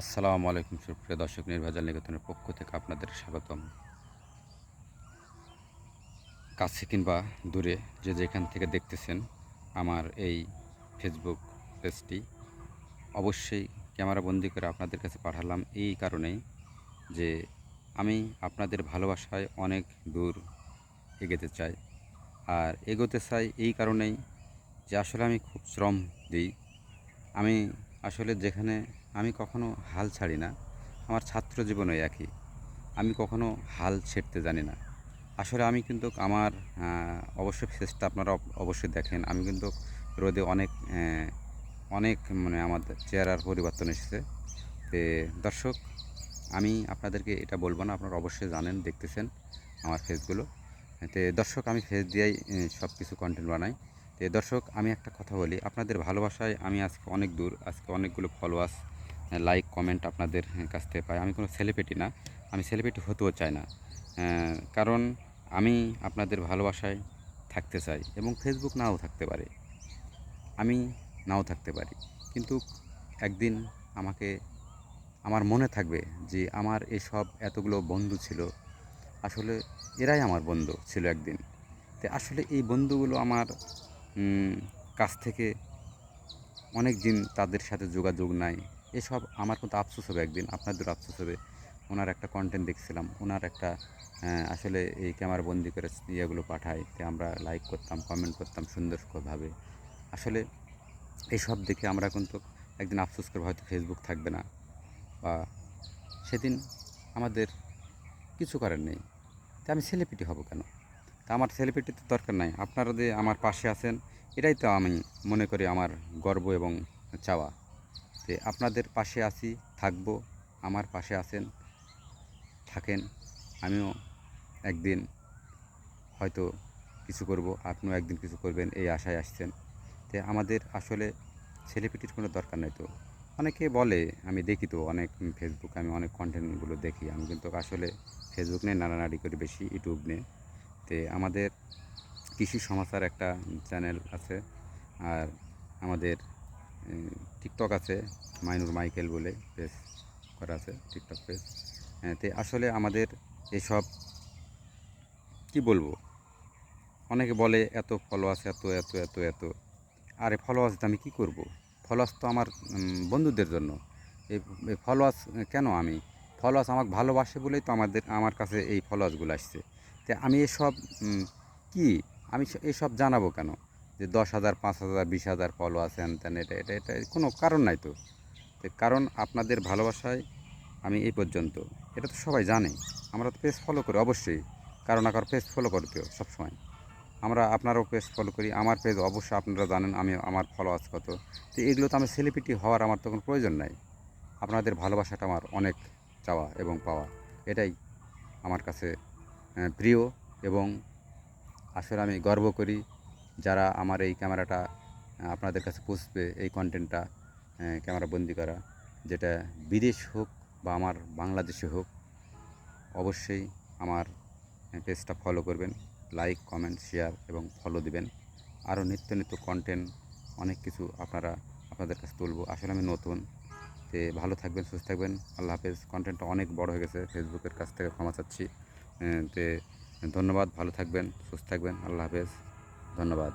আসসালামু আলাইকুম সুপ্রিয় দর্শক, নির্ভেজাল নিকেতনের পক্ষ থেকে আপনাদের স্বাগতম। কাছে কিংবা দূরে যে যেখান থেকে দেখতেছেন আমার এই ফেসবুক পেজটি, অবশ্যই ক্যামেরাবন্দি করে আপনাদের কাছে পাঠালাম এই কারণেই যে আমি আপনাদের ভালোবাসায় অনেক দূর এগোতে চাই। আর এগোতে চাই এই কারণেই যে আসলে আমি খুব শ্রম দিই। আমি আসলে যেখানে আমি কখনো হাল ছাড়ি না। আমার ছাত্র জীবনে একই। আমি কখনো হাল ছেড়তে জানি না। আসলে আমি কিন্তু আমার অবশ্যই ফেসটা আপনারা অবশ্যই দেখেন। আমি কিন্তু রোদে অনেক মানে আমাদের চেহারার পরিবর্তন এসেছে। তে দর্শক, আমি আপনাদেরকে এটা বলব না, আপনারা অবশ্যই জানেন, দেখতেছেন আমার ফেসগুলো। দর্শক, আমি ফেস দিয়েই সব কিছু কন্টেন্ট বানাই। দর্শক, আমি একটা কথা বলি, আপনাদের ভালোবাসায় আমি আজকে অনেক দূর, আজকে অনেকগুলো ফলোয়ার্স, লাইক, কমেন্ট আপনাদের কাছ থেকে পাই। আমি কোনো সেলিব্রিটি না, আমি সেলিব্রিটি হতেও চাই না। কারণ আমি আপনাদের ভালোবাসায় থাকতে চাই এবং ফেসবুক নাও থাকতে পারে, আমি নাও থাকতে পারি, কিন্তু একদিন আমাকে আমার মনে থাকবে যে আমার এসব এতগুলো বন্ধু ছিল, আসলে এরাই আমার বন্ধু ছিল একদিন। আসলে এই বন্ধুগুলো আমার কাছ থেকে অনেক দিন তাদের সাথে যোগাযোগ নাই। এসব আমার কিন্তু আফসোস হবে, একদিন আপনাদেরও আফসোস হবে। ওনার একটা কন্টেন্ট দেখছিলাম, ওনার একটা আসলে এই ক্যামেরা বন্দি করে ইয়েগুলো পাঠায়, আমরা লাইক করতাম, কমেন্ট করতাম সুন্দরভাবে। আসলে এইসব দেখে আমরা কিন্তু একদিন আফসোস করবো, হয়তো ফেসবুক থাকবে না, বা সেদিন আমাদের কিছু করার নেই। আমি সেলিব্রিটি হব কেন? আমার সেলিব্রিটির তো দরকার নাই। আপনারা যে আমার পাশে আছেন, এটাই তো আমি মনে করি আমার গর্ব এবং চাওয়া। আপনাদের পাশে আছি, থাকবো। আমার পাশে আছেন, থাকেন। আমিও একদিন হয়তো কিছু করব, আপনিও একদিন কিছু করবেন, এই আশায় আসছেন। আমাদের আসলে সেলিব্রিটির কোনো দরকার নাই তো। অনেকে বলে, আমি দেখি তো অনেক ফেসবুক, আমি অনেক কন্টেন্টগুলো দেখি। আমি কিন্তু আসলে ফেসবুক নিয়ে নাড়ানাড়ি করি বেশি, ইউটিউব নিয়ে। আমাদের কৃষি সমাচার একটা চ্যানেল আছে, আর আমাদের টিকটক আছে, মাইনুর মাইকেল বলে পেজ করা আছে, টিকটক পেজ। আসলে আমাদের এসব কি বলবো, অনেকে বলে এত ফলোয়ার্স, এত এত এত এত। আরে ফলোয়ার্স আমি কী করব? ফলোয়ার্স তো আমার বন্ধুদের জন্য। এই ফলোয়ার্স কেন আমি, ফলোয়ার্স আমাকে ভালোবাসে বলেই তো আমার কাছে এই ফলোয়ার্সগুলো আসছে। আমি এসব কি, আমি এসব জানাবো কেন যে 10,000, 5,000, 20,000 ফলোয়ার্স, হ্যান ত্যান, এটা কোনো কারণ নাই তো। কারণ আপনাদের ভালোবাসায় আমি এই পর্যন্ত, এটা তো সবাই জানে। আমরা তো পেজ ফলো করি অবশ্যই, কারো না কারো পেজ ফলো করতে সবসময়। আমরা আপনারও পেজ ফলো করি, আমার পেজ অবশ্যই আপনারা জানেন আমি আমার ফলোয়ার্স কত। এগুলো তো আমি সেলিব্রিটি হওয়ার আমার তো কোনো প্রয়োজন নাই। আপনাদের ভালোবাসাটা আমার অনেক চাওয়া এবং পাওয়া, এটাই আমার কাছে প্রিয়। এবং আসলে আমি গর্ব করি যারা আমার এই ক্যামেরাটা আপনাদের কাছে পৌঁছবে, এই কন্টেন্টটা ক্যামেরা বন্দি করা, যেটা বিদেশ হোক বা আমার বাংলাদেশে হোক, অবশ্যই আমার পেজটা ফলো করবেন, লাইক, কমেন্ট, শেয়ার এবং ফলো দিবেন। আরও নিত্য নিত্য কন্টেন্ট অনেক কিছু আপনাদের কাছে তুলব। আসলে আমি নতুন। ভালো থাকবেন, সুস্থ থাকবেন। আল্লাহ হাফেজ। কন্টেন্টটা অনেক বড় হয়ে গেছে, ফেসবুকের কাছ থেকে ক্ষমা চাচ্ছি। তে ধন্যবাদ, ভালো থাকবেন, সুস্থ থাকবেন। আল্লাহ হাফেজ, ধন্যবাদ।